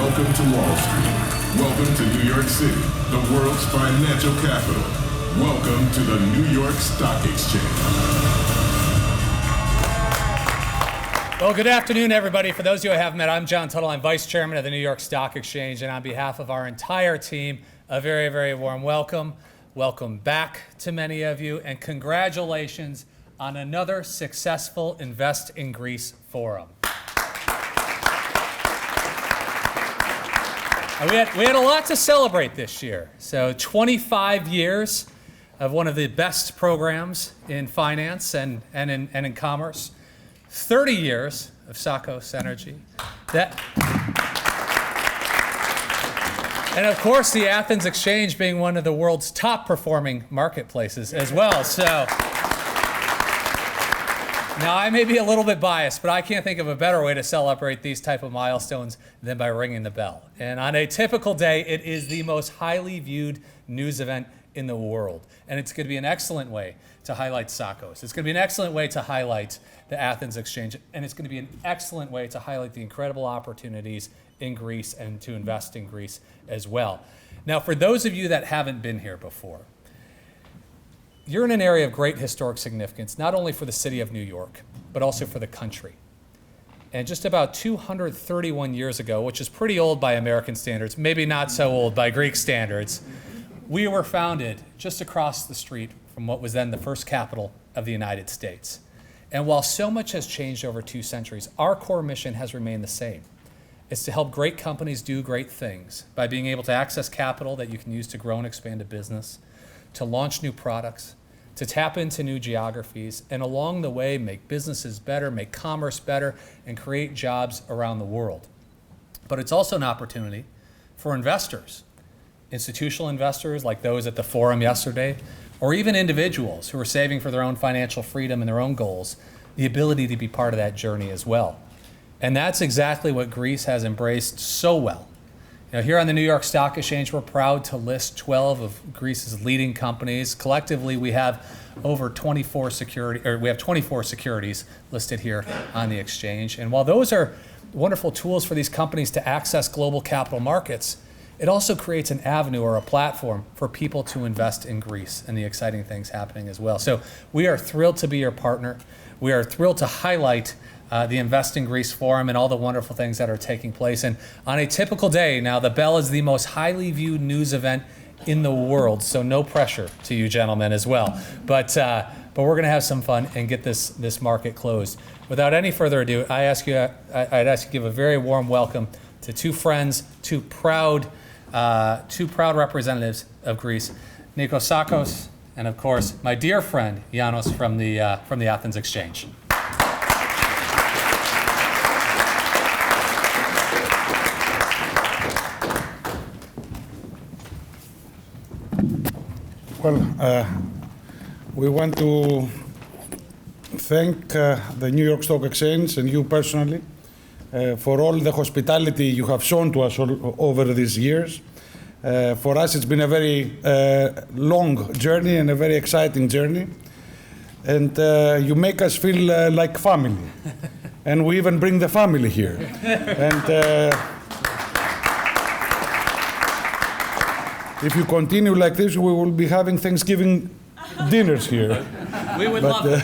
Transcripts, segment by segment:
Welcome to Wall Street. Welcome to New York City, the world's financial capital. Welcome to the New York Stock Exchange. Well, good afternoon, everybody. For those of you I haven't met, I'm John Tuttle. I'm Vice Chairman of the New York Stock Exchange, and on behalf of our entire team, a very, very warm welcome. Welcome back to many of you, and congratulations on another successful Invest in Greece forum. We had a lot to celebrate this year. So 25 years of one of the best programs in finance and in commerce. 30 years of Sakos Energy. And of course, the Athens Exchange being one of the world's top performing marketplaces as well. So now I may be a little bit biased, but I can't think of a better way to celebrate these type of milestones than by ringing the bell. And on a typical day, it is the most highly viewed news event in the world. And it's going to be an excellent way to highlight Sakos. It's going to be an excellent way to highlight the Athens Exchange. And it's going to be an excellent way to highlight the incredible opportunities in Greece and to invest in Greece as well. Now, for those of you that haven't been here before, you're in an area of great historic significance, not only for the city of New York, but also for the country. And just about 231 years ago, which is pretty old by American standards, maybe not so old by Greek standards, we were founded just across the street from what was then the first capital of the United States. And while so much has changed over 2 centuries, our core mission has remained the same. It's to help great companies do great things by being able to access capital that you can use to grow and expand a business, to launch new products, to tap into new geographies, and along the way, make businesses better, make commerce better, and create jobs around the world. But it's also an opportunity for investors, institutional investors like those at the forum yesterday, or even individuals who are saving for their own financial freedom and their own goals, the ability to be part of that journey as well. And that's exactly what Greece has embraced so well. Now, here on the New York Stock Exchange, we're proud to list 12 of Greece's leading companies. Collectively, we have over 24 securities listed here on the exchange. And while those are wonderful tools for these companies to access global capital markets, it also creates an avenue or a platform for people to invest in Greece and the exciting things happening as well. So we are thrilled to be your partner. We are thrilled to highlight the Invest in Greece Forum and all the wonderful things that are taking place. And on a typical day, now the Bell is the most highly viewed news event in the world, so no pressure to you gentlemen as well. But we're going to have some fun and get this market closed. Without any further ado, I'd ask you to give a very warm welcome to 2 friends, 2 proud representatives of Greece, Nikos Sakos, and of course my dear friend Yanos from the Athens Exchange. Well, we want to thank the New York Stock Exchange and you personally for all the hospitality you have shown to us over these years. For us, it's been a very long journey and a very exciting journey. And you make us feel like family. And we even bring the family here. And if you continue like this, we will be having Thanksgiving dinners here. We would love it.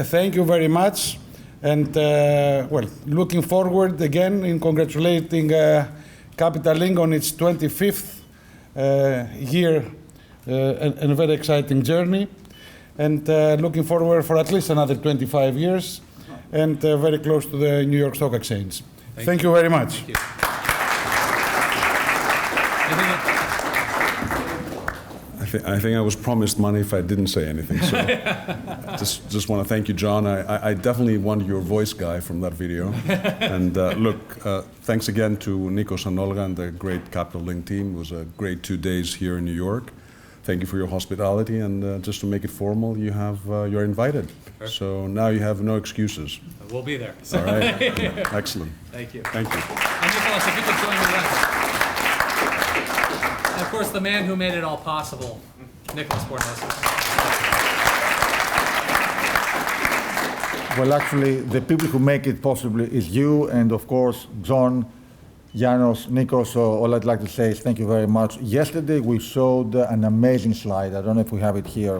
Thank you very much. And looking forward again in congratulating Capital Link on its 25th year and a very exciting journey. And looking forward for at least another 25 years and very close to the New York Stock Exchange. Thank you very much. Thank you. I think I was promised money if I didn't say anything. So just want to thank you, John. I definitely want your voice guy from that video. And thanks again to Nikos and Olga and the great Capital Link team. It was a great 2 days here in New York. Thank you for your hospitality. And just to make it formal, you're invited. Perfect. So now you have no excuses. We'll be there. All right. Excellent. Thank you. Thank you. And Nicholas, if you could join me then. And of course, the man who made it all possible, Nicholas Bornesis. Well, actually, the people who make it possible is you, and of course, John, Janos, Nikos, so all I'd like to say is thank you very much. Yesterday we showed an amazing slide. I don't know if we have it here.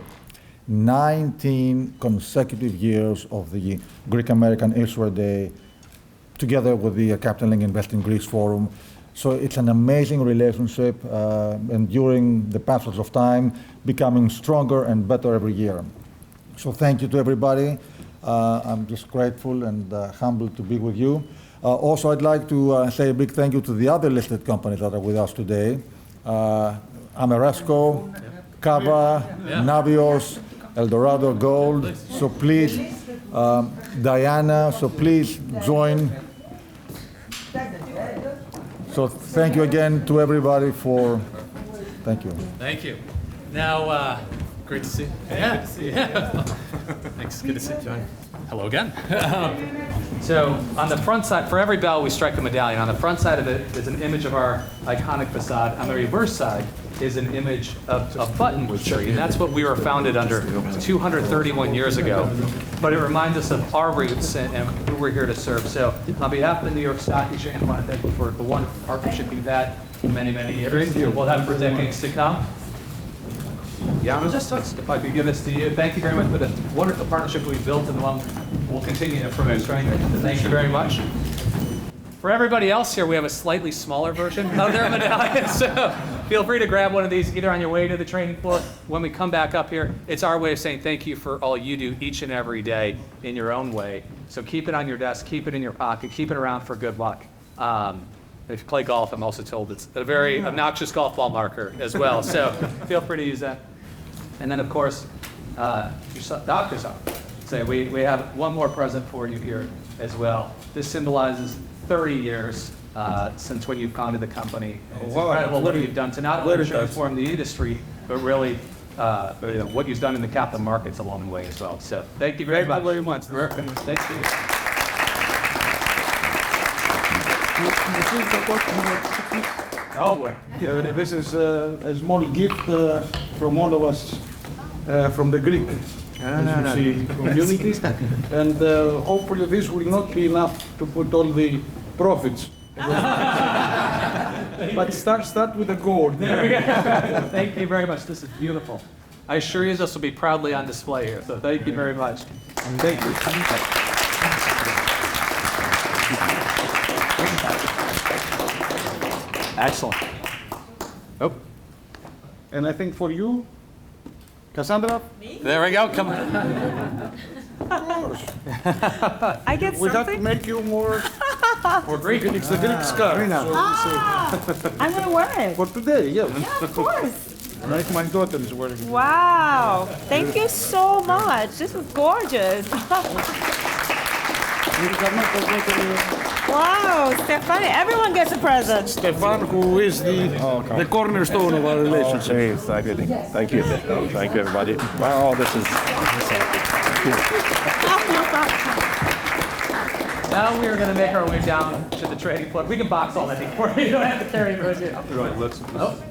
19 consecutive years of the Greek American Issuer Day, together with the Capital Link Invest in Greece Forum. So it's an amazing relationship, and during the passage of time, becoming stronger and better every year. So thank you to everybody. I'm just grateful and humbled to be with you. Also, I'd like to say a big thank you to the other listed companies that are with us today. Ameresco, Cava, Navios, Eldorado Gold. So please, Diana, so please join. So thank you again to everybody for, thank you. Thank you. Now, great to see you. Yeah, good to see you. Thanks, good to see you, John. Hello again. So on the front side, for every bell we strike a medallion. On the front side of it is an image of our iconic facade. On the reverse side is an image of a buttonwood tree, and that's what we were founded under 231 years ago. But it reminds us of our roots and who we're here to serve. So on behalf of the New York Stock Exchange, I want to thank you for the wonderful partnership we've had for many, many years. We'll have for decades to come. Yeah, if I could give this to you. Thank you very much for the wonderful partnership we've built and the one we'll continue to promote. Right? Thank you very much. For everybody else here, we have a slightly smaller version of their medallion, so feel free to grab one of these either on your way to the training floor. When we come back up here, it's our way of saying thank you for all you do each and every day in your own way. So keep it on your desk, keep it in your pocket, keep it around for good luck. If you play golf, I'm also told it's a very obnoxious golf ball marker as well, so feel free to use that. And then, of course, your doctor's office. So we have one more present for you here as well. This symbolizes 30 years since when you've founded the company. It's incredible what you've done to not only transform the industry, but really what you've done in the capital markets along the way as well. So thank you very much. Thank you. Oh, this is a small gift from all of us from the Greek community, and hopefully this will not be enough to put all the profits. But start with the gold. Thank you very much. This is beautiful. I assure you this will be proudly on display here, so thank you very much. Thank you. Excellent. Oh. And I think for you, Cassandra? There we go. Come on. I get We have to something? make you more Greek. It's the Greek scarf. I'm going to wear it. For today, yeah. Yeah, of course. Like my daughter is wearing. Wow. Thank you so much. This is gorgeous. Wow, Stefan, everyone gets a present. Stefan, who is the cornerstone of our relationship. Hey, thank you. Thank you. Thank you, everybody. Wow, this is Now we are going to make our way down to the trading floor. We can box all that for you. You don't have to carry it right here. right.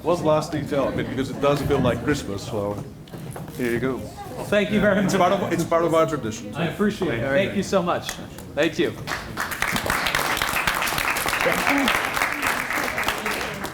One last detail, because it does feel like Christmas. So here you go. Well, thank you very much. It's part of our tradition. I appreciate it. Thank you so much. Thank you.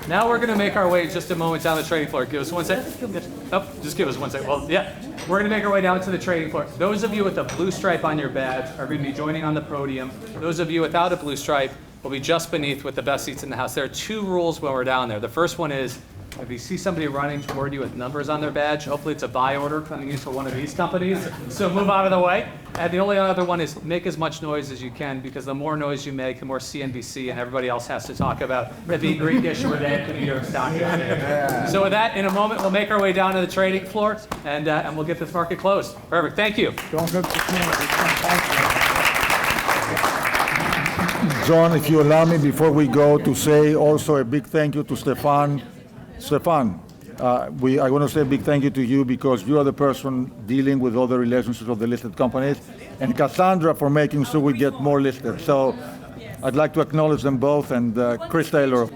Now we're going to make our way just a moment down the trading floor. Give us 1 second. Oh, just give us 1 second. Well, yeah. We're going to make our way down to the trading floor. Those of you with a blue stripe on your badge are going to be joining on the podium. Those of you without a blue stripe will be just beneath with the best seats in the house. There are 2 rules when we're down there. The first one is, if you see somebody running toward you with numbers on their badge, hopefully it's a buy order coming in for one of these companies, so move out of the way. And the only other one is make as much noise as you can, because the more noise you make, the more CNBC and everybody else has to talk about the big Greek Issuer Day at the New York Stock Exchange. So with that, in a moment, we'll make our way down to the trading floor, and we'll get this market closed. Perfect. Thank you. John, if you allow me, before we go, to say also a big thank you to Stefan. Stefan, I want to say a big thank you to you, because you are the person dealing with all the relationships of the listed companies, and Cassandra for making sure we get more listed. So I'd like to acknowledge them both, and Chris Taylor,